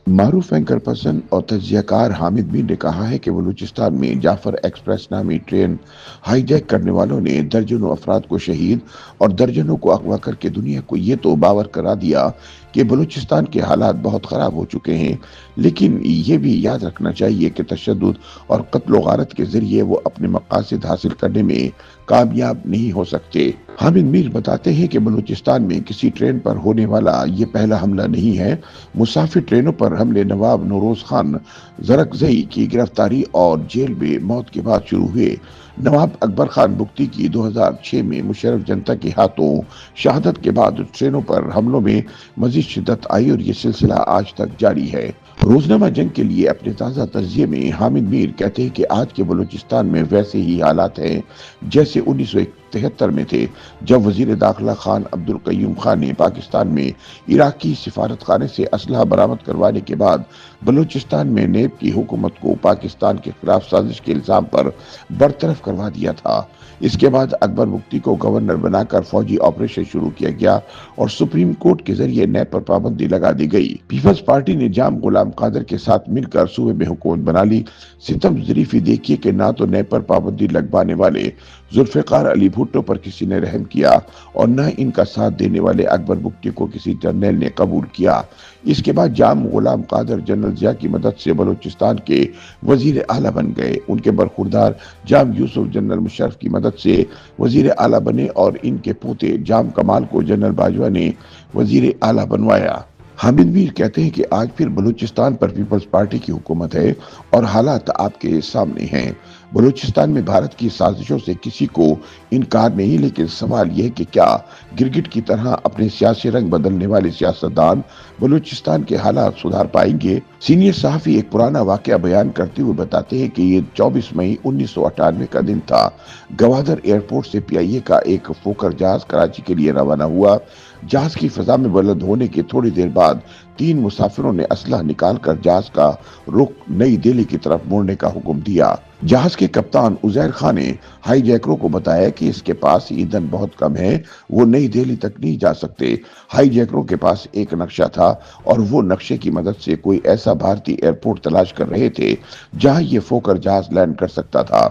معروف anchor person اور تجزیہ کار حامد میر نے کہا ہے کہ بلوچستان میں جعفر ایکسپریس نامی ٹرین ہائی جیک کرنے والوں نے درجنوں افراد کو شہید اور درجنوں کو اغوا کر کے دنیا کو یہ تو باور کرا دیا کہ بلوچستان کے حالات بہت خراب ہو چکے ہیں، لیکن یہ بھی یاد رکھنا چاہیے کہ تشدد اور قتل و غارت کے ذریعے وہ اپنے مقاصد حاصل کرنے میں کامیاب نہیں ہو سکتے۔ حامد میر بتاتے ہیں کہ بلوچستان میں کسی ٹرین پر ہونے والا یہ پہلا حملہ نہیں ہے۔ مسافر ٹرینوں پر حملے نواب نوروز خان زرکزئی کی گرفتاری اور جیل میں موت کے بعد شروع ہوئے۔ نواب اکبر خان بگٹی کی 2006 میں مشرف جنتا کے ہاتھوں شہادت کے بعد ٹرینوں پر حملوں میں مزید شدت آئی اور یہ سلسلہ آج تک جاری ہے۔ روزنامہ جنگ کے لیے اپنے تازہ تجزیے میں حامد میر کہتے ہیں کہ آج کے بلوچستان میں ویسے ہی حالات ہیں جیسے 1973 میں تھے، جب وزیر داخلہ خان عبد القیوم خان نے پاکستان میں عراقی سفارت خانے سے اسلحہ برآمد کروانے کے بعد بلوچستان میں نیب کی حکومت کو پاکستان کے خلاف سازش کے الزام پر برطرف کروا دیا تھا۔ اس کے بعد اکبر بگٹی کو گورنر بنا کر فوجی آپریشن شروع کیا گیا اور سپریم کورٹ کے ذریعے نیب پر پابندی لگا دی گئی۔ پیپلز پارٹی نے جام غلام قادر کے ساتھ مل کر صوبے میں حکومت بنا لی۔ ستم ظریفی دیکھیے کہ نہ تو نیب پر پابندی لگوانے والے ذوالفقار علی بھٹو پر کسی نے رحم کیا اور نہ ان کا ساتھ دینے والے اکبر بگٹی کو کسی جرنیل نے قبول کیا۔ اس کے بعد جام غلام قادر جنرل ضیاء کی مدد سے بلوچستان کے وزیر اعلیٰ بن گئے۔ ان کے برخوردار جام یوسف جنرل مشرف کی مدد سے وزیر اعلیٰ بنے اور ان کے پوتے جام کمال کو جنرل باجوہ نے وزیر اعلیٰ بنوایا۔ حامد میر کہتے ہیں کہ آج پھر بلوچستان پر پیپلز پارٹی کی حکومت ہے اور حالات آپ کے سامنے ہیں۔ بلوچستان میں بھارت کی سازشوں سے کسی کو انکار نہیں، لیکن سوال یہ ہے کہ کیا گرگٹ کی طرح اپنے سیاسی رنگ بدلنے والے سیاستدان بلوچستان کے حالات سدھار پائیں گے؟ سینئر صحافی ایک پرانا واقعہ بیان کرتے ہوئے بتاتے ہیں کہ یہ 24 مئی 1998 کا دن تھا۔ گوادر ایئرپورٹ سے پی آئی اے کا ایک فوکر جہاز کراچی کے لیے روانہ ہوا۔ جہاز کی فضا میں بلند ہونے کے تھوڑی دیر بعد 3 مسافروں نے اسلحہ نکال کر جہاز کا رخ نئی دہلی کی طرف موڑنے کا حکم دیا۔ جہاز کے کپتان عزیر خان نے ہائی جیکروں کو بتایا کہ اس کے پاس ایندھن بہت کم ہے، وہ نئی دہلی تک نہیں جا سکتے۔ ہائی جیکروں کے پاس ایک نقشہ تھا اور وہ نقشے کی مدد سے کوئی ایسا بھارتی ایئرپورٹ تلاش کر رہے تھے جہاں یہ فوکر جہاز لینڈ کر سکتا تھا۔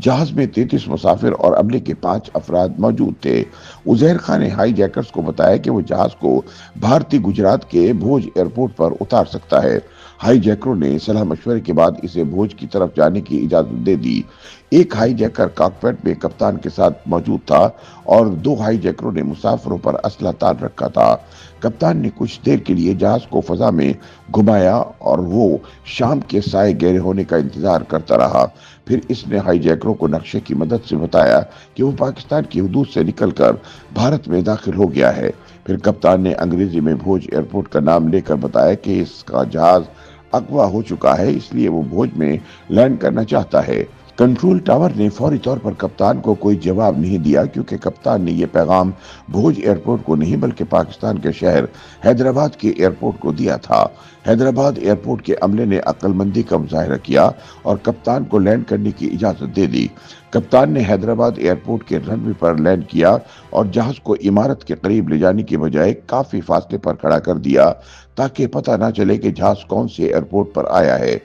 جہاز میں 33 مسافر اور عملے کے 5 افراد موجود تھے۔ عزیر خان نے ہائی جیکرز کو بتایا کہ وہ جہاز کو بھارتی گجرات کے بھوج ایئرپورٹ پر اتار سکتا ہے۔ ہائی جیکروں نے صلاح مشورے کے بعد اسے بھوج کی طرف جانے کی اجازت دے دی۔ ایک ہائی جیکر کاکپٹ میں کپتان کے ساتھ موجود تھا اور 2 ہائی جیکروں نے مسافروں پر اسلحہ تان رکھا تھا۔ کپتان نے کچھ دیر کے لیے جہاز کو فضا میں گھمایا اور وہ شام کے سائے گہرے ہونے کا انتظار کرتا رہا۔ پھر اس نے ہائی جیکروں کو نقشے کی مدد سے بتایا کہ وہ پاکستان کی حدود سے نکل کر بھارت میں داخل ہو گیا ہے۔ پھر کپتان نے انگریزی میں بھوج ایئرپورٹ کا نام لے کر بتایا کہ اس کا جہاز اغوا ہو چکا ہے، اس لیے وہ بھوج میں لینڈ کرنا چاہتا ہے۔ کنٹرول ٹاور نے فوری طور پر کپتان کو کوئی جواب نہیں دیا، کیونکہ کپتان نے یہ پیغام بھوج ایئرپورٹ کو نہیں بلکہ پاکستان کے شہر حیدرآباد کے ایئرپورٹ کو دیا تھا۔ حیدرآباد ایئرپورٹ کے عملے نے عقل مندی کا مظاہرہ کیا اور کپتان کو لینڈ کرنے کی اجازت دے دی۔ کپتان نے حیدرآباد ایئرپورٹ کے رن وے پر لینڈ کیا اور جہاز کو عمارت کے قریب لے جانے کی بجائے کافی فاصلے پر کھڑا کر دیا تاکہ پتہ نہ چلے کہ جہاز کون سے ایئرپورٹ پر آیا ہے۔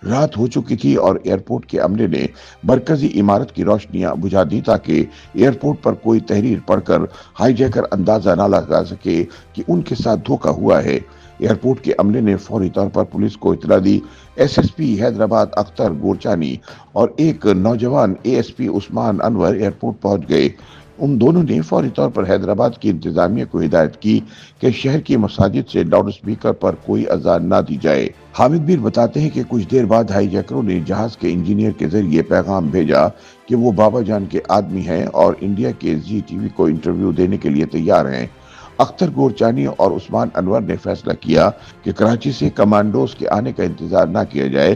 رات ہو چکی تھی اور ایئرپورٹ کے عملے نے مرکزی عمارت کی روشنیاں بجھا دی تاکہ ایئرپورٹ پر کوئی تحریر پڑھ کر ہائی جیکر اندازہ نہ لگا سکے کہ ان کے ساتھ دھوکہ ہوا ہے۔ ایئرپورٹ کے عملے نے فوری طور پر پولیس کو اطلاع دی۔ S S P Hyderabad Akhtar Gorchani اور ایک نوجوان A S P Usman Anwar airport پہنچ گئے۔ ان دونوں نے فوری طور پر حیدرآباد کی انتظامیہ کو ہدایت کی کہ شہر کی مساجد سے لاؤڈ سپیکر پر کوئی اذان نہ دی جائے۔ حامد میر بتاتے ہیں کہ کچھ دیر بعد ہائی جیکروں نے جہاز کے انجینئر کے ذریعے پیغام بھیجا کہ وہ بابا جان کے آدمی ہیں اور انڈیا کے زی ٹی وی کو انٹرویو دینے کے لیے تیار ہیں۔ اختر گورچانی اور عثمان انور نے فیصلہ کیا کہ کراچی سے کمانڈوز کے آنے کا انتظار نہ کیا جائے